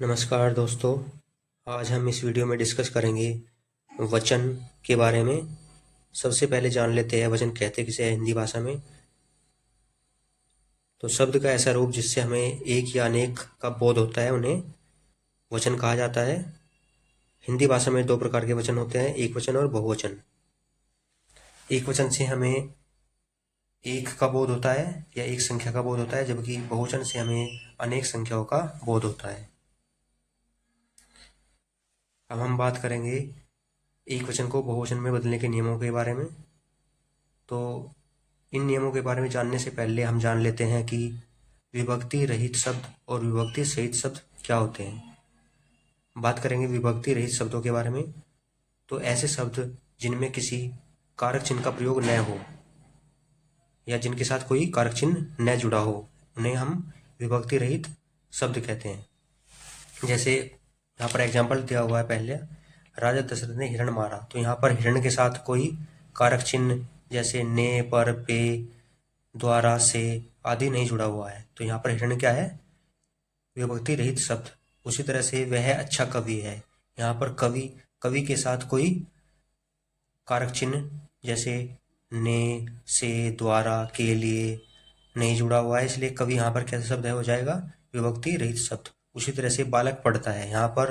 नमस्कार दोस्तों। आज हम इस वीडियो में डिस्कस करेंगे वचन के बारे में। सबसे पहले जान लेते हैं वचन कहते किसे हैं हिंदी भाषा में। तो शब्द का ऐसा रूप जिससे हमें एक या अनेक का बोध होता है उन्हें वचन कहा जाता है। हिंदी भाषा में दो प्रकार के वचन होते हैं, एक वचन और बहुवचन। एक वचन से हमें एक का बोध होता है या एक संख्या का बोध होता है, जबकि बहुवचन से हमें अनेक संख्याओं का बोध होता है। अब हम बात करेंगे एक वचन को बहुवचन में बदलने के नियमों के बारे में। तो इन नियमों के बारे में जानने से पहले हम जान लेते हैं कि विभक्ति रहित शब्द और विभक्ति सहित शब्द क्या होते हैं। बात करेंगे विभक्ति रहित शब्दों के बारे में। तो ऐसे शब्द जिनमें किसी कारक चिन्ह का प्रयोग न हो या जिनके साथ कोई कारक चिन्ह न जुड़ा हो, उन्हें हम विभक्ति रहित शब्द कहते हैं। जैसे यहाँ पर एग्जाम्पल दिया हुआ है पहले, राजा दशरथ ने हिरण मारा। तो यहाँ पर हिरण के साथ कोई कारक चिन्ह जैसे ने, पर, पे, द्वारा, से आदि नहीं जुड़ा हुआ है। तो यहाँ पर हिरण क्या है? विभक्ति रहित शब्द। उसी तरह से वह अच्छा कवि है, यहाँ पर कवि, कवि के साथ कोई कारक चिन्ह जैसे ने, से, द्वारा, के लिए नहीं जुड़ा हुआ है, इसलिए कवि यहाँ पर कैसा शब्द है, हो जाएगा विभक्ति रहित शब्द। उसी तरह से बालक पढ़ता है, यहाँ पर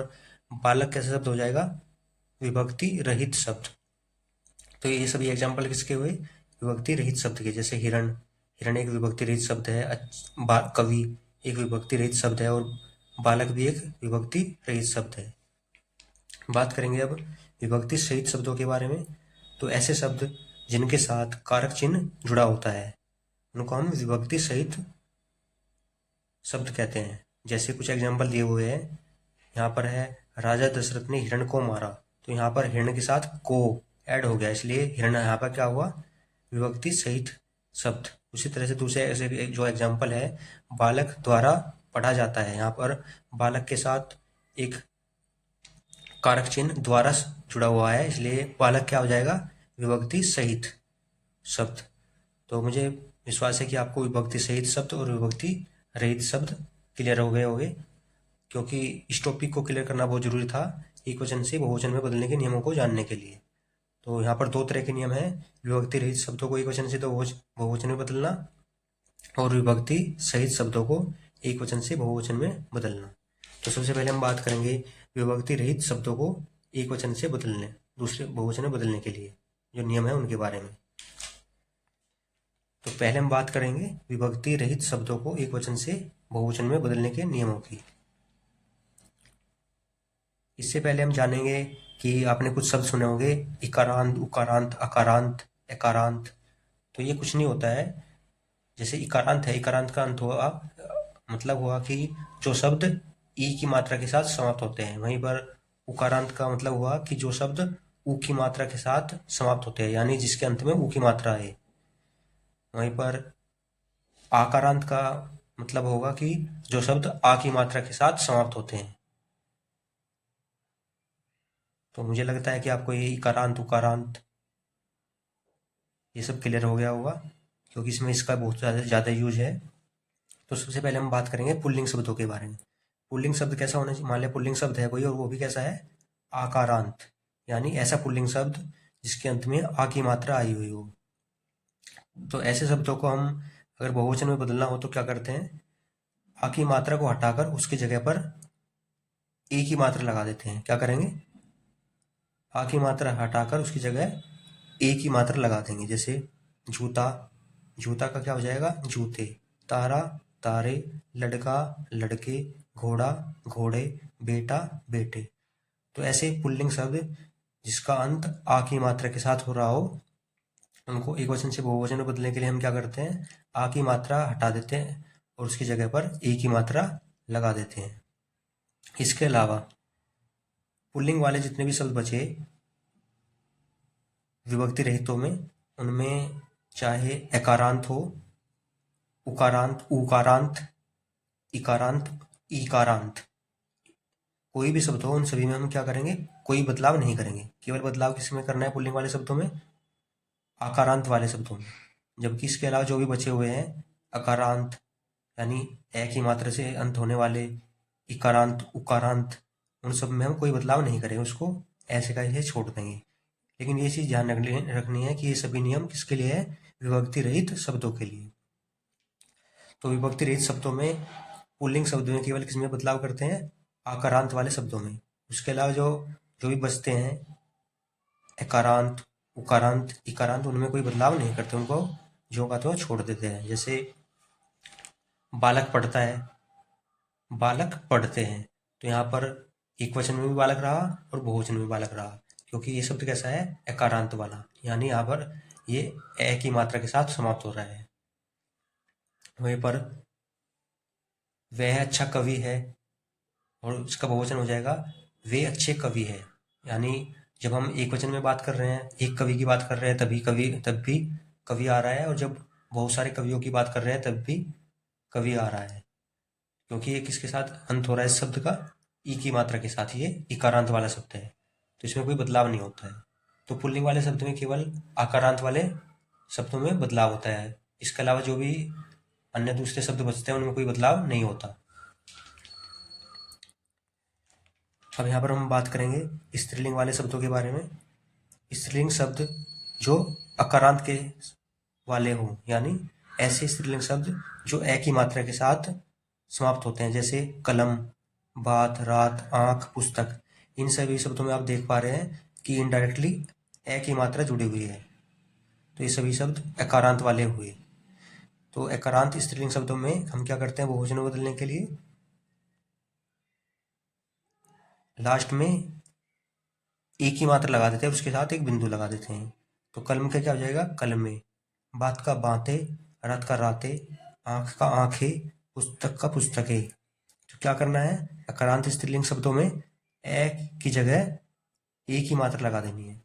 बालक कैसा शब्द हो जाएगा? विभक्ति रहित शब्द। तो ये सभी एग्जाम्पल किसके हुए? विभक्ति रहित शब्द के। जैसे हिरण, हिरण एक विभक्ति रहित शब्द है, कवि एक विभक्ति रहित शब्द है, और बालक भी एक विभक्ति रहित शब्द है। बात करेंगे अब विभक्ति सहित शब्दों के बारे में। तो ऐसे शब्द जिनके साथ कारक चिन्ह जुड़ा होता है उनको हम विभक्ति सहित शब्द कहते हैं। जैसे कुछ एग्जाम्पल दिए हुए हैं, यहाँ पर है राजा दशरथ ने हिरण को मारा। तो यहाँ पर हिरण के साथ को ऐड हो गया, इसलिए हिरण यहाँ पर क्या हुआ? विभक्ति सहित शब्द। उसी तरह से दूसरे ऐसे जो एग्जाम्पल है, बालक द्वारा पढ़ा जाता है, यहाँ पर बालक के साथ एक कारक चिन्ह द्वारा जुड़ा हुआ है, इसलिए बालक क्या हो जाएगा? विभक्ति सहित शब्द। तो मुझे विश्वास है कि आपको विभक्ति सहित शब्द और विभक्ति रहित शब्द क्लियर हो गए होंगे, क्योंकि इस टॉपिक को क्लियर करना बहुत जरूरी था एक वचन से बहुवचन में बदलने के नियमों को जानने के लिए। तो यहाँ पर दो तरह के नियम हैं, विभक्ति रहित शब्दों को एक वचन से बहुवचन में बदलना, और विभक्ति सहित शब्दों को एक वचन से बहुवचन में बदलना। तो सबसे पहले हम बात करेंगे विभक्ति रहित शब्दों को एक वचन से बदलने, दूसरे बहुवचन में बदलने के लिए जो नियम है उनके बारे में। तो पहले हम बात करेंगे विभक्ति रहित शब्दों को एक वचन से बहुवचन में बदलने के नियमों की। इससे पहले हम जानेंगे कि आपने कुछ शब्द सुने होंगे, इकारांत, उकारांत, अकारांत, एकारांत। तो ये कुछ नहीं होता है। जैसे इकारांत है, इकारांत का अंत हुआ, मतलब हुआ कि जो शब्द ई की मात्रा के साथ समाप्त होते हैं। वहीं पर उकारांत का मतलब हुआ कि जो शब्द ऊ की मात्रा के साथ समाप्त होते हैं, यानी जिसके अंत में ऊ की मात्रा है। वहीं पर आकारांत का मतलब होगा कि जो शब्द आ की मात्रा के साथ समाप्त होते हैं। तो मुझे लगता है कि आपको ये इकारांत, उकारांत ये सब क्लियर हो गया होगा, क्योंकि इसमें इसका बहुत ज़्यादा यूज है। तो सबसे पहले हम बात करेंगे पुल्लिंग शब्दों के बारे में। पुल्लिंग शब्द कैसा होना चाहिए? मान लिया पुल्लिंग शब्द है कोई, और वो भी कैसा है? आकारांत, यानी ऐसा पुल्लिंग शब्द जिसके अंत में आ की मात्रा आई हुई हो। तो ऐसे शब्दों को हम अगर बहुवचन में बदलना हो तो क्या करते हैं? आ की मात्रा को हटाकर उसकी जगह पर ए की मात्रा लगा देते हैं। क्या करेंगे? आ की मात्रा हटाकर उसकी जगह ए की मात्रा लगा देंगे। जैसे जूता, जूता का क्या हो जाएगा? जूते। तारा, तारे। लड़का, लड़के। घोड़ा, घोड़े। बेटा, बेटे। तो ऐसे पुल्लिंग शब्द जिसका अंत आ की मात्रा के साथ हो रहा हो, उनको एक वचन से बहुवचन में बदलने के लिए हम क्या करते हैं? आ की मात्रा हटा देते हैं और उसकी जगह पर ए की मात्रा लगा देते हैं। इसके अलावा पुल्लिंग वाले जितने भी शब्द बचे विभक्ति रहितों में, उनमें चाहे एकारांत हो, उकारांत, उकारांत, इकारांत, ईकारांत, कोई भी शब्द हो, उन सभी में हम क्या करेंगे? कोई बदलाव नहीं करेंगे। केवल बदलाव किसमें करना है? पुल्लिंग वाले शब्दों में, आकारांत वाले शब्दों में। जबकि इसके अलावा जो भी बचे हुए हैं अकारांत, यानी ए की मात्रा से अंत होने वाले, इकारांत, उकारांत, उन सब में हम कोई बदलाव नहीं करेंगे, उसको ऐसे का ऐसे छोड़ देंगे। लेकिन ये चीज़ ध्यान रखनी है कि ये सभी नियम किसके लिए है? विभक्ति रहित शब्दों के लिए। तो विभक्ति रहित शब्दों में, पुल्लिंग शब्दों में केवल किसमें बदलाव करते हैं? आकारांत वाले शब्दों में। उसके अलावा जो जो भी बचते हैं, एकारांत, उकारांत, इकारांत, उनमें कोई बदलाव नहीं करते, उनको जो का तो छोड़ देते हैं। जैसे बालक पढ़ता है, बालक पढ़ते हैं, तो यहाँ पर एक वचन में भी बालक रहा और बहुवचन में भी बालक रहा, क्योंकि ये शब्द कैसा है? एकारांत वाला, यानी यहाँ पर ये ए की मात्रा के साथ समाप्त हो रहा है। वहीं पर वह अच्छा कवि है, और इसका बहुवचन हो जाएगा वे अच्छे कवि है। यानी जब हम एक वचन में बात कर रहे हैं, एक कवि की बात कर रहे हैं, तब भी कवि आ रहा है, और जब बहुत सारे कवियों की बात कर रहे हैं तब भी कवि आ रहा है, क्योंकि ये किसके साथ अंत हो रहा है इस शब्द का? ई की मात्रा के साथ। ये इकारांत वाला शब्द है, तो इसमें कोई बदलाव नहीं होता है। तो पुल्लिंग वाले शब्द में केवल आकारांत वाले शब्दों में बदलाव होता है, इसके अलावा जो भी अन्य दूसरे शब्द बचते हैं उनमें कोई बदलाव नहीं होता। अब यहाँ पर हम बात करेंगे स्त्रीलिंग वाले शब्दों के बारे में। स्त्रीलिंग शब्द जो अकारांत के वाले हों, यानी ऐसे स्त्रीलिंग शब्द जो ए की मात्रा के साथ समाप्त होते हैं, जैसे कलम, बात, रात, आंख, पुस्तक। इन सभी शब्दों में आप देख पा रहे हैं कि इनडायरेक्टली ए की मात्रा जुड़ी हुई है, तो ये सभी शब्द एकारांत वाले हुए। तो एकारांत स्त्रीलिंग शब्दों में हम क्या करते हैं बहुवचन में बदलने के लिए? लास्ट में ए की मात्रा लगा देते हैं, उसके साथ एक बिंदु लगा देते हैं। तो कलम का क्या हो जाएगा? कलमे। बात का बातें, रात का रातें, आंख का आंखें, पुस्तक का पुस्तकें। तो क्या करना है? अकारांत स्त्रीलिंग शब्दों में ए की जगह ए की मात्रा लगा देनी है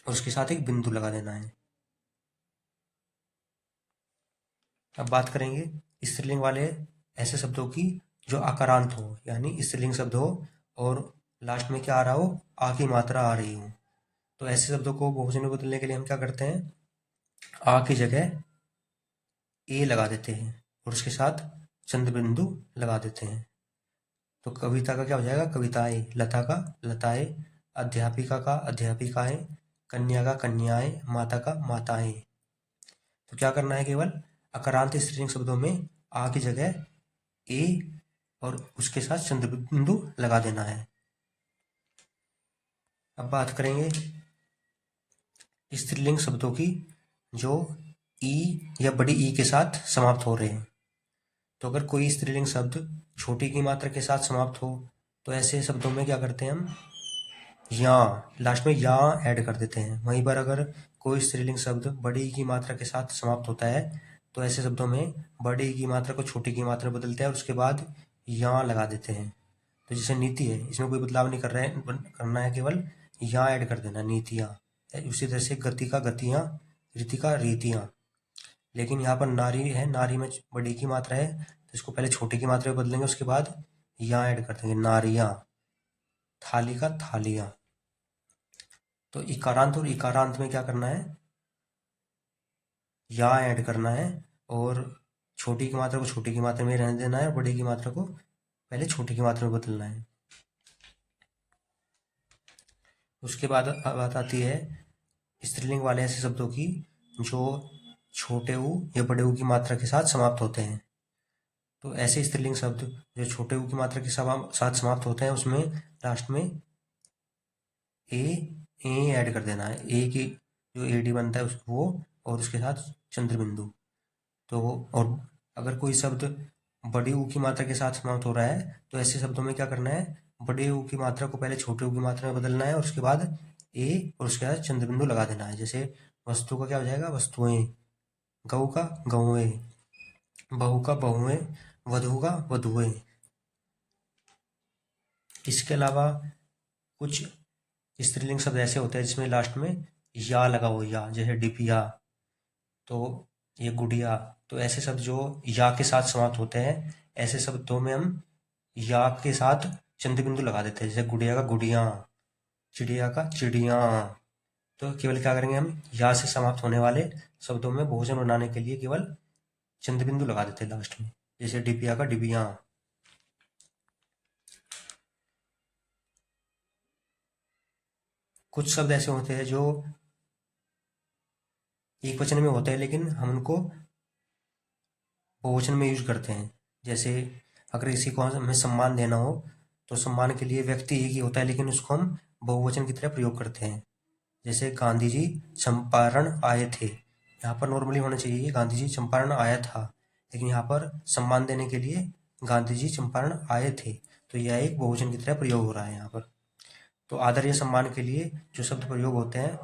और उसके साथ एक बिंदु लगा देना है। अब बात करेंगे स्त्रीलिंग वाले ऐसे शब्दों की जो अकारांत हो, यानी स्त्रीलिंग शब्द हो और लास्ट में क्या आ रहा हो? आ की मात्रा आ रही हो। तो ऐसे शब्दों को बहुवचन में बदलने के लिए हम क्या करते हैं? आ की जगह ए लगा देते हैं और उसके साथ चंद्र बिंदु लगा देते हैं। तो कविता का क्या हो जाएगा? कविताएं। लता का लताएं, अध्यापिका का अध्यापिकाएं, कन्या का कन्याएं, माता का माताएं। तो क्या करना है? केवल अकारांत स्त्रीलिंग शब्दों में आ की जगह ए और उसके साथ चंद्र बिंदु लगा देना है। अब बात करेंगे स्त्रीलिंग शब्दों की जो ई या बड़ी ई के साथ समाप्त हो रहे हैं। तो अगर कोई स्त्रीलिंग शब्द छोटी की मात्रा के साथ समाप्त हो, तो ऐसे शब्दों में क्या करते हैं हम? या, लास्ट में या ऐड कर देते हैं। वहीं पर अगर कोई स्त्रीलिंग शब्द बड़ी ई की मात्रा के साथ समाप्त होता है, तो ऐसे शब्दों में बड़ी ई की मात्रा को छोटी की मात्रा में बदलते हैं और उसके बाद या लगा देते हैं। तो जैसे नीति है, इसमें कोई बदलाव नहीं करना है, केवल या ऐड कर देना, नीतियाँ। उसी तरह से गति का गतियाँ, रीति का रीतियाँ। लेकिन यहाँ पर नारी है, नारी में बड़ी की मात्रा है, तो इसको पहले छोटी की मात्रा में बदलेंगे, उसके बाद या ऐड कर देंगे, नारियाँ। थाली का थालियाँ। तो इकारांत और इकारांत में क्या करना है? या ऐड करना है और छोटी की मात्रा को छोटी की मात्रा में रहने देना है और बड़ी की मात्रा को पहले छोटी की मात्रा में बदलना है। उसके बाद बात आती है स्त्रीलिंग वाले ऐसे शब्दों की जो छोटे ऊ या बड़े ऊ की मात्रा के साथ समाप्त होते हैं। तो ऐसे स्त्रीलिंग शब्द जो छोटे ऊ की मात्रा के साथ समाप्त होते हैं, उसमें लास्ट में ए ऐड कर देना है। ए की जो एडी बनता है वो, और उसके साथ चंद्र बिंदु। तो और अगर कोई शब्द बड़ी ऊ की मात्रा के साथ समाप्त हो रहा है, तो ऐसे शब्दों में क्या करना है? बड़े ऊ की मात्रा को पहले छोटे ऊ की मात्रा में बदलना है और उसके बाद ए और उसके बाद चंद्र बिंदु लगा देना है। जैसे वस्तु का क्या हो जाएगा? वस्तुएं। गऊ का गौएं, बहू का बहुएं, वधू का वधुएं। इसके अलावा कुछ स्त्रीलिंग शब्द ऐसे होते हैं जिसमें लास्ट में या लगा हो, या, जैसे डिपिया, तो ये गुड़िया। तो ऐसे शब्द जो या के साथ समाप्त होते हैं, ऐसे शब्दों में हम या के साथ चंद्र बिंदु लगा देते हैं, जैसे गुड़िया का गुड़िया, चिड़िया का चिड़िया। तो केवल क्या करेंगे हम? या से समाप्त होने वाले शब्दों में बहुवचन बनाने के लिए केवल चंद्र बिंदु लगा देते हैं लास्ट में, जैसे डिपिया का डिबिया। कुछ शब्द ऐसे होते हैं जो एक वचन में होते हैं लेकिन हम उनको बहुवचन में यूज करते हैं। जैसे अगर किसी को हमें सम्मान देना हो तो सम्मान के लिए व्यक्ति एक ही होता है लेकिन उसको हम बहुवचन की तरह प्रयोग करते हैं। जैसे गांधी जी चंपारण आए थे, यहाँ पर नॉर्मली होना चाहिए गांधी जी चंपारण आया था, लेकिन यहाँ पर सम्मान देने के लिए गांधी जी चंपारण आए थे, तो यह एक बहुवचन की तरह प्रयोग हो रहा है यहाँ पर। तो आदर या सम्मान के लिए जो शब्द प्रयोग होते हैं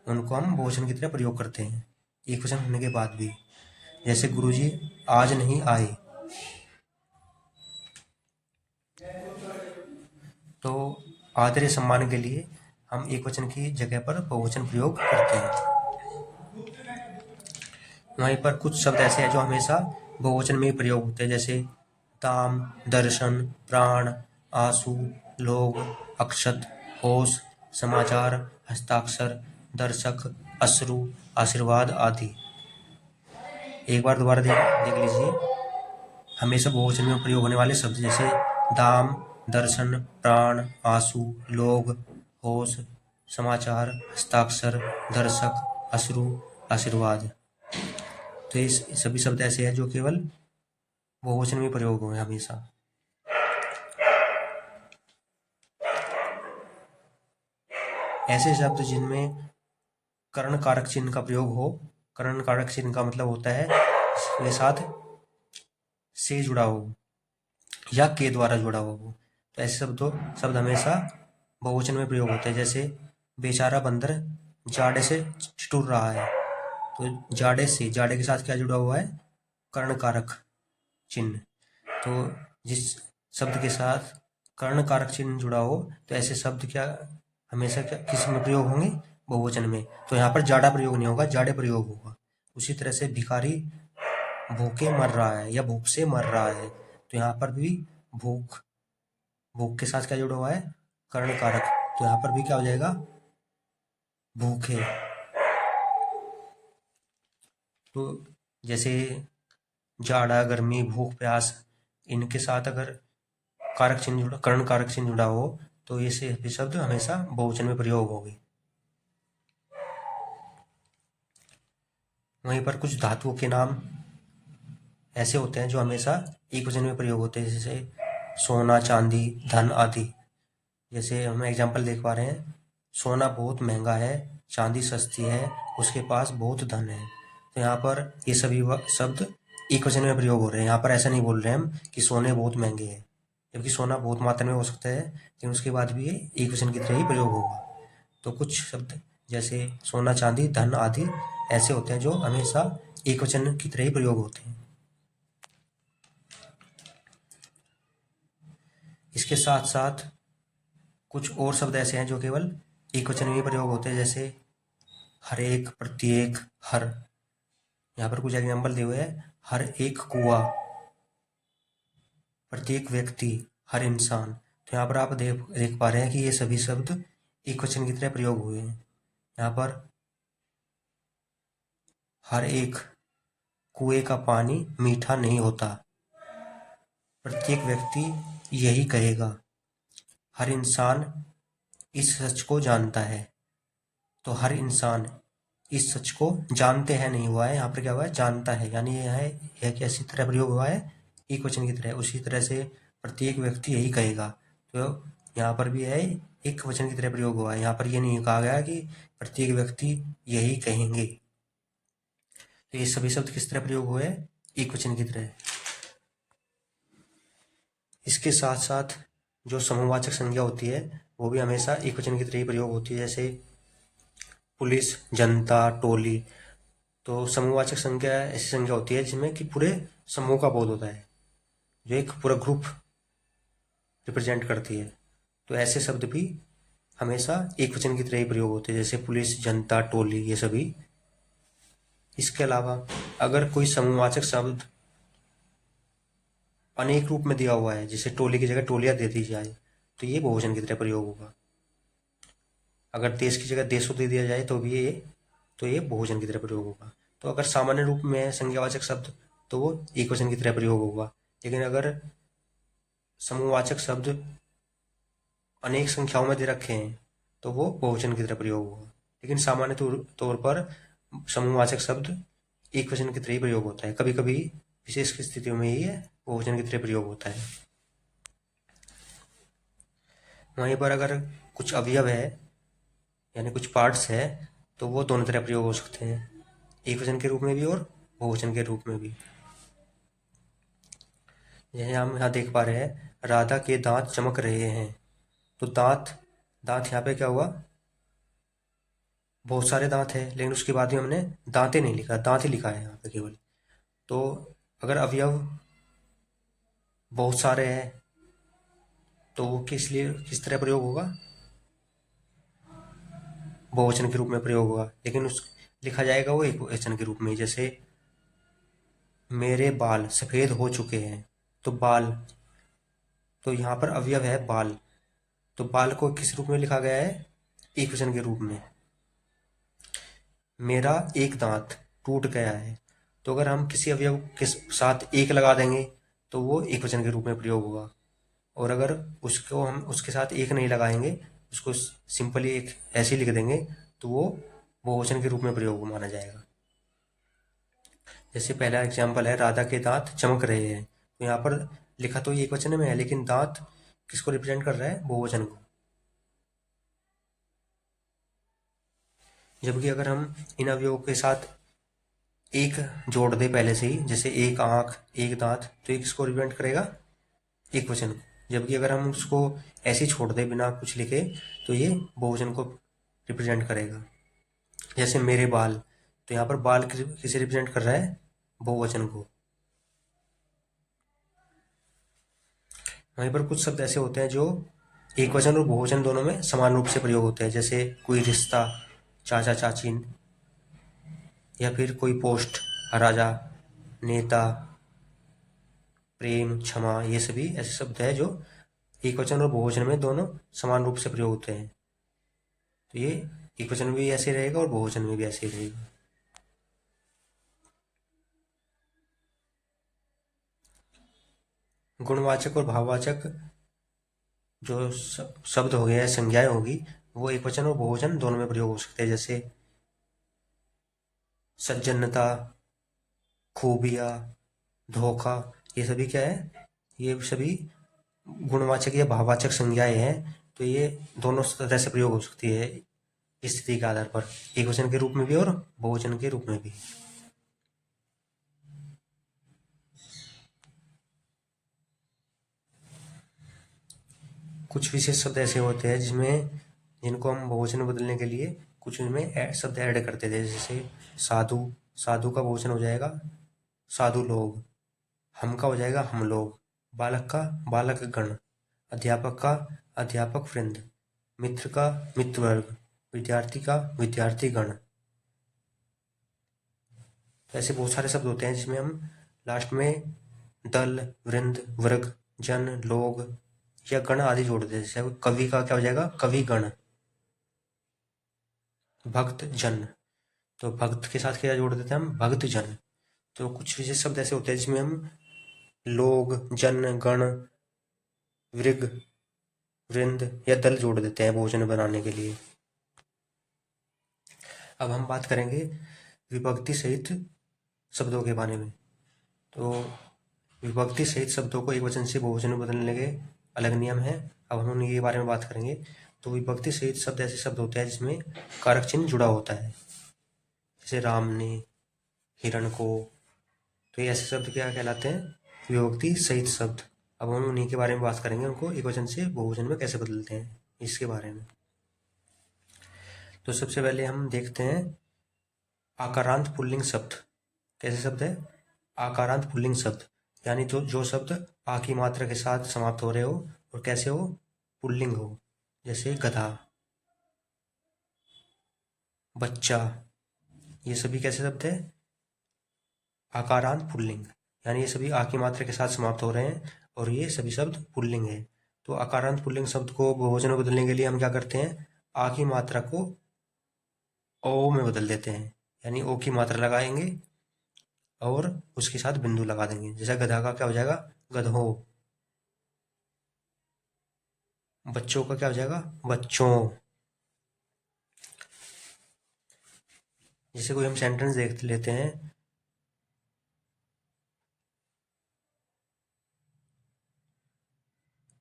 उनको हम बहुवचन की तरह प्रयोग करते हैं एक वचन होने के बाद भी। जैसे गुरुजी आज नहीं आए, तो आदर या सम्मान के लिए हम एक वचन की जगह पर बहुवचन प्रयोग करते हैं। वहीं पर कुछ शब्द ऐसे हैं जो हमेशा बहुवचन में ही प्रयोग होते हैं। जैसे दाम, दर्शन, प्राण, आंसू, लोग, अक्षत, होश, समाचार, हस्ताक्षर, दर्शक, अश्रु, आशीर्वाद आदि। एक बार दोबारा देख लीजिए। हमेशा बहुवचन में प्रयोग होने वाले शब्द जैसे दाम, दर्शन, प्राण, आंसू, लोग, होश, समाचार, हस्ताक्षर, दर्शक, अश्रु, आशीर्वाद। तो ये सभी शब्द ऐसे हैं जो केवल बहुवचन में प्रयोग हुए हमेशा। ऐसे शब्द जिनमें कर्ण कारक चिन्ह का प्रयोग हो। कर्ण कारक चिन्ह का मतलब होता है इसके साथ से जुड़ा हो या के द्वारा जुड़ा हो। तो ऐसे शब्द हमेशा बहुवचन में प्रयोग होते हैं। जैसे बेचारा बंदर जाड़े से ठिठुर रहा है, तो जाड़े के साथ क्या जुड़ा हुआ है? कर्ण कारक चिन्ह। तो जिस शब्द के साथ कर्ण कारक चिन्ह जुड़ा हो तो ऐसे शब्द क्या हमेशा क्या किस में प्रयोग होंगे? बहुवचन में। तो यहाँ पर जाड़ा प्रयोग नहीं होगा, जाड़े प्रयोग होगा। उसी तरह से भिखारी भूखे मर रहा है या भूख से मर रहा है, तो यहाँ पर भी भूख के साथ क्या जुड़ा हुआ है? कर्ण कारक। तो यहाँ पर भी क्या हो जाएगा? भूखे। तो जैसे जाड़ा, गर्मी, भूख, प्यास, इनके साथ अगर कारक चिन्ह जुड़ा, कर्ण कारक चिन्ह जुड़ा हो तो ये से शब्द हमेशा बहुवचन में प्रयोग होंगे। वहीं पर कुछ धातुओं के नाम ऐसे होते हैं जो हमेशा एक वचन में प्रयोग होते हैं। जैसे सोना, चांदी, धन आदि। जैसे हम एग्जाम्पल देख पा रहे हैं, सोना बहुत महंगा है, चांदी सस्ती है, उसके पास बहुत धन है। तो यहाँ पर ये सभी शब्द एक वचन में प्रयोग हो रहे हैं। यहाँ पर ऐसा नहीं बोल रहे हैं हम कि सोने बहुत महंगे हैं, जबकि सोना बहुत मात्रा में हो सकता है, लेकिन उसके बाद भी ये एक वचन की तरह ही प्रयोग होगा। तो कुछ शब्द जैसे सोना, चांदी, धन आदि ऐसे होते हैं जो हमेशा एक वचन की तरह ही प्रयोग होते हैं। इसके साथ साथ कुछ और शब्द ऐसे हैं जो केवल एक वचन में ही प्रयोग होते हैं। जैसे हर एक, प्रत्येक, हर। यहाँ पर कुछ एग्जाम्पल दिए हुए हैं। हर एक कुआं, प्रत्येक व्यक्ति, हर इंसान। तो यहाँ पर आप देख पा रहे हैं कि ये सभी शब्द एक वचन की तरह प्रयोग हुए हैं। यहाँ पर हर एक कुएं का पानी मीठा नहीं होता, प्रत्येक व्यक्ति यही कहेगा, हर इंसान इस सच को जानता है। तो हर इंसान इस सच को जानते हैं नहीं हुआ है, यहाँ पर क्या हुआ है? जानता है। यानी यह कैसी तरह प्रयोग हुआ है? एक वचन की तरह। उसी तरह से प्रत्येक व्यक्ति यही कहेगा, तो यहाँ पर भी है एक वचन की तरह प्रयोग हुआ है। यहाँ पर यह नहीं कहा गया कि प्रत्येक व्यक्ति यही कहेंगे। तो ये सभी शब्द किस तरह प्रयोग हुए? एक वचन की तरह। इसके साथ साथ जो समूहवाचक संज्ञा होती है वो भी हमेशा एक वचन की तरह ही प्रयोग होती है। जैसे पुलिस, जनता, टोली। तो समूहवाचक संज्ञा ऐसी संज्ञा होती है जिसमें कि पूरे समूह का बोध होता है, जो एक पूरा ग्रुप रिप्रेजेंट करती है। तो ऐसे शब्द भी हमेशा एक वचन की तरह ही प्रयोग होते हैं, जैसे पुलिस, जनता, टोली, ये सभी। इसके अलावा अगर कोई समूहवाचक शब्द अनेक रूप में दिया हुआ है, जैसे टोली की जगह टोलियां दे दी जाए, तो ये बहुवचन की तरह प्रयोग होगा। अगर देश की जगह देशों दे दिया जाए तो ये बहुवचन की तरह प्रयोग होगा। तो अगर सामान्य रूप में संज्ञावाचक शब्द तो वो एक वचन की तरह प्रयोग होगा। लेकिन अगर समूहवाचक शब्द अनेक संख्याओं में दे रखे हैं तो वो बहुवचन की तरह प्रयोग होगा। लेकिन सामान्य तौर पर समूहवाचक शब्द एक वचन की तरह ही प्रयोग होता है। कभी कभी विशेष स्थितियों में ही बहुवचन की तरह प्रयोग होता है। वहीं पर अगर कुछ अवयव है यानी कुछ पार्ट्स है तो वो दोनों तरह प्रयोग हो सकते हैं, एक वचन के रूप में भी और बहुवचन के रूप में भी। जैसे हम यहाँ देख पा रहे हैं, राधा के दांत चमक रहे हैं। तो दांत दांत यहाँ पे क्या हुआ, बहुत सारे दांत है, लेकिन उसके बाद भी हमने दांते नहीं लिखा, दांत ही लिखा है यहाँ पे केवल। तो अगर अवयव बहुत सारे हैं तो वो किस तरह प्रयोग होगा, बहुवचन के रूप में प्रयोग होगा। लेकिन उस लिखा जाएगा वो एक वचन के रूप में। जैसे मेरे बाल सफेद हो चुके हैं, तो बाल, तो यहाँ पर अवयव है बाल, तो बाल को किस रूप में लिखा गया है, एक वचन के रूप में। मेरा एक दांत टूट गया है, तो अगर हम किसी अवयव के साथ एक लगा देंगे तो वो एक वचन के रूप में प्रयोग होगा। और अगर उसको हम उसके साथ एक नहीं लगाएंगे, उसको सिंपली एक ऐसे लिख देंगे, तो वो बहुवचन के रूप में प्रयोग माना जाएगा। जैसे पहला एग्जाम्पल है, राधा के दांत चमक रहे हैं। तो यहाँ पर लिखा तो एक वचन में है, लेकिन दांत किसको रिप्रेजेंट कर रहा है, बहुवचन को। जबकि अगर हम इन अवयवों के साथ एक जोड़ दे पहले से ही, जैसे एक आंख, एक दांत, तो ये किसको रिप्रेजेंट करेगा, एक वचन को। जबकि अगर हम उसको ऐसे ही छोड़ दे बिना कुछ लिखे तो ये बहुवचन को रिप्रेजेंट करेगा। जैसे मेरे बाल, तो यहाँ पर बाल किसे रिप्रेजेंट कर रहा है, बहुवचन को। वहीं पर कुछ शब्द ऐसे होते हैं जो एक वचन और बहुवचन दोनों में समान रूप से प्रयोग होते हैं। जैसे कोई रिश्ता, चाचा चाची, या फिर कोई पोस्ट, राजा, नेता, प्रेम, क्षमा, ये सभी ऐसे शब्द हैं जो एक वचन और बहुवचन में दोनों समान रूप से प्रयोग होते हैं। तो ये एक वचन में भी ऐसे रहेगा और बहुवचन में भी ऐसे ही रहेगा। गुणवाचक और भाववाचक जो शब्द हो गए, संज्ञाएं होगी, वो एक वचन और बहुवचन दोनों में प्रयोग हो सकते हैं। जैसे सज्जनता, खूबिया, धोखा, ये सभी क्या है, ये सभी गुणवाचक या भाववाचक संज्ञाएं हैं। तो ये दोनों तरह से प्रयोग हो सकती है स्थिति के आधार पर, एक वचन के रूप में भी और बहुवचन के रूप में भी। कुछ विशेष शब्द ऐसे होते हैं जिनको हम बहुवचन में बदलने के लिए कुछ इनमें शब्द ऐड करते थे। जैसे साधु, साधु का बहुवचन हो जाएगा साधु लोग। हम का हो जाएगा हम लोग। बालक का बालक गण। अध्यापक का अध्यापक वृंद। मित्र का मित्र वर्ग। विद्यार्थी का विद्यार्थी गण। तो ऐसे बहुत सारे शब्द होते हैं जिसमें हम लास्ट में दल, वृंद, वर्ग, जन, लोग या गण आदि जोड़ देते हैं। जैसे कवि का क्या हो जाएगा, कवि गण। भक्त जन, तो भक्त के साथ क्या जोड़ देते हैं हम, भक्त जन। तो कुछ विशेष शब्द ऐसे होते हैं जिसमें हम लोग, जन, गण, वृग, वृंद या दल जोड़ देते हैं बहुवचन बनाने के लिए। अब हम बात करेंगे विभक्ति सहित शब्दों के बारे में। तो विभक्ति सहित शब्दों को एक वचन से बहुवचन में बदलने के अलग नियम है। अब हम उनके बारे में बात करेंगे। तो विभक्ति सहित शब्द ऐसे शब्द होते हैं जिसमें कारक चिन्ह जुड़ा होता है। जैसे राम ने, हिरण को, तो ये ऐसे शब्द क्या कहलाते हैं, विभक्ति सहित शब्द। अब हम उन्हीं के बारे में बात करेंगे, उनको एक वचन से बहुवचन में कैसे बदलते हैं, इसके बारे में। तो सबसे पहले हम देखते हैं आकारांत पुल्लिंग शब्द। कैसे शब्द है, आकारांत पुल्लिंग शब्द, यानी जो शब्द आ की मात्रा के साथ समाप्त हो रहे हो और कैसे हो, पुल्लिंग हो। जैसे गधा, बच्चा, ये सभी कैसे शब्द है, आकारांत पुल्लिंग, यानी ये सभी आ की मात्रा के साथ समाप्त हो रहे हैं और ये सभी शब्द पुल्लिंग है। तो आकारांत पुल्लिंग शब्द को बहुवचन में बदलने के लिए हम क्या करते हैं, आ की मात्रा को ओ में बदल देते हैं, यानी ओ की मात्रा लगाएंगे और उसके साथ बिंदु लगा देंगे। जैसे गधा का क्या हो जाएगा, गधो। बच्चों का क्या हो जाएगा, बच्चों। जैसे कोई हम सेंटेंस देख लेते हैं,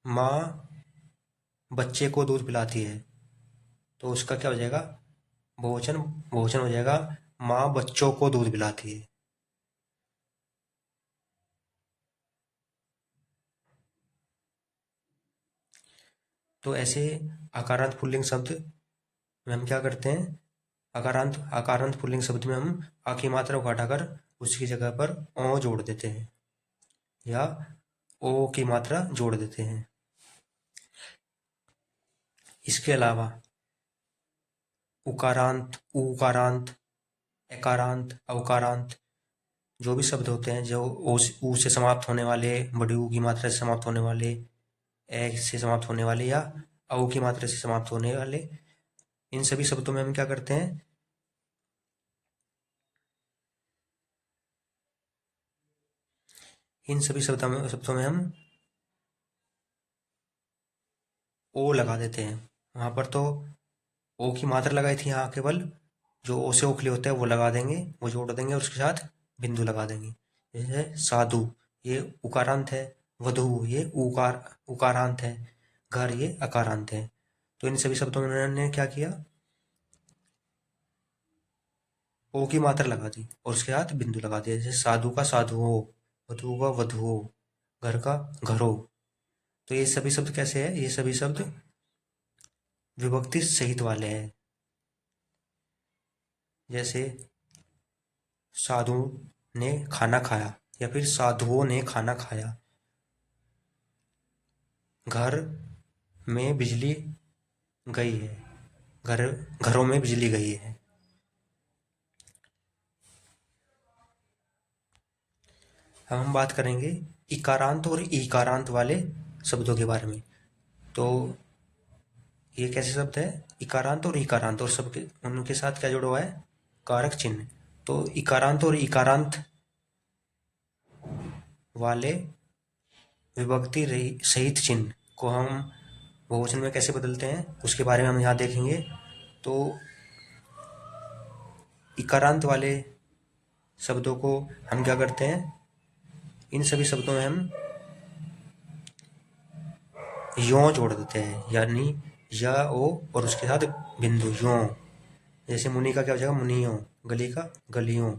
माँ बच्चे को दूध पिलाती है, तो उसका क्या हो जाएगा? बहुवचन। बहुवचन हो जाएगा माँ बच्चों को दूध पिलाती है। तो ऐसे आकारांत पुल्लिंग शब्द में हम क्या करते हैं? आकारांत आकारांत पुल्लिंग शब्द में हम आ की मात्रा को हटाकर उसकी जगह पर ओ जोड़ देते हैं या ओ की मात्रा जोड़ देते हैं। इसके अलावा उकारांत, ऊकारांत, एकारांत, औकारांत जो भी शब्द होते हैं, जो ऊ से समाप्त होने वाले, बड़ी ऊ की मात्रा से समाप्त होने वाले, ए से समाप्त होने वाले या औ की मात्रा से समाप्त होने वाले, इन सभी शब्दों में हम क्या करते हैं? इन सभी शब्दों में हम ओ लगा देते हैं। वहां पर तो ओ की मात्रा लगाई थी, यहाँ केवल जो ओ से ओखली होता है वो लगा देंगे, वो जोड़ देंगे और उसके साथ बिंदु लगा देंगे। जैसे साधु, ये उकारांत है। वधु, ये उकारांत है। घर, ये अकारांत है। तो इन सभी शब्दों में उन्होंने क्या किया? ओ की मात्रा लगा दी और उसके साथ बिंदु लगा दिया। जैसे साधु का साधुओ, वधु का वधुओ, घर का घरो। तो ये सभी शब्द कैसे है? ये सभी शब्द विभक्ति सहित वाले हैं। जैसे साधु ने खाना खाया या फिर साधुओं ने खाना खाया। घर में बिजली गई है, घरों में बिजली गई है। अब हम बात करेंगे इकारांत और ईकारांत वाले शब्दों के बारे में। तो ये कैसे शब्द है? इकारांत और ईकारांत, और सबके उनके साथ क्या जुड़ा हुआ है? कारक चिन्ह। तो इकारांत और ईकारांत वाले विभक्ति सहित चिन्ह को हम बहुवचन में कैसे बदलते हैं, उसके बारे में हम यहाँ देखेंगे। तो इकारांत वाले शब्दों को हम क्या करते हैं? इन सभी शब्दों में हम यों जोड़ देते हैं, यानी या ओ और उसके साथ बिंदु यों। जैसे मुनि का क्या हो जाएगा? मुनियों। गली का गलियों।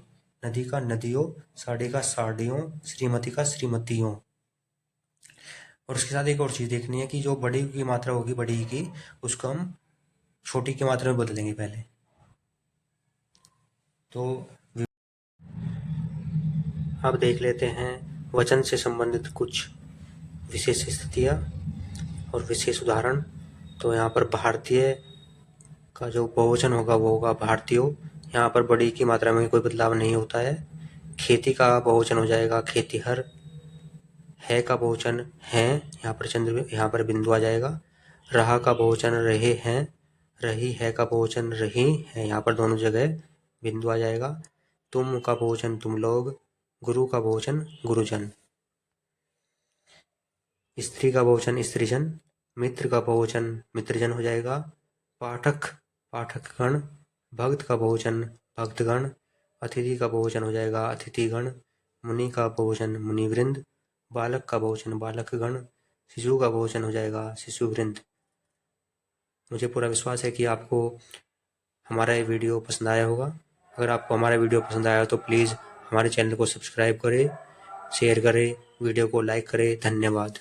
नदी का नदियों। साड़ी का साड़ियों। श्रीमती का श्रीमतियों। और उसके साथ एक और चीज देखनी है कि जो बड़ी की मात्रा होगी, बड़ी की, उसको हम छोटी की मात्रा में बदलेंगे पहले। तो अब देख लेते हैं वचन से संबंधित कुछ विशेष स्थितियां और विशेष उदाहरण। तो यहाँ पर भारतीय का जो बहुवचन होगा वो होगा भारतीयों। यहाँ पर बड़ी की मात्रा में कोई बदलाव नहीं होता है। खेती का बहुवचन हो जाएगा खेतीहर। है का बहुवचन हैं, यहाँ पर बिंदु आ जाएगा। रहा का बहुवचन रहे हैं। रही है का बहुवचन रही है, यहाँ पर दोनों जगह बिंदु आ जाएगा। तुम का बहुवचन तुम लोग। गुरु का बहुवचन गुरुजन। स्त्री का बहुवचन स्त्रीजन। मित्र का बहुवचन मित्रजन हो जाएगा। पाठक पाठकगण। भक्त का बहुवचन भक्तगण। अतिथि का बहुवचन हो जाएगा अतिथिगण। मुनि का बहुवचन मुनिवृंद। बालक का बहुवचन बालकगण। शिशु का बहुवचन हो जाएगा शिशुवृंद। मुझे पूरा विश्वास है कि आपको हमारा ये वीडियो पसंद आया होगा। अगर आपको हमारा वीडियो पसंद आया तो प्लीज़ हमारे चैनल को सब्सक्राइब करें, शेयर करें, वीडियो को लाइक करें। धन्यवाद।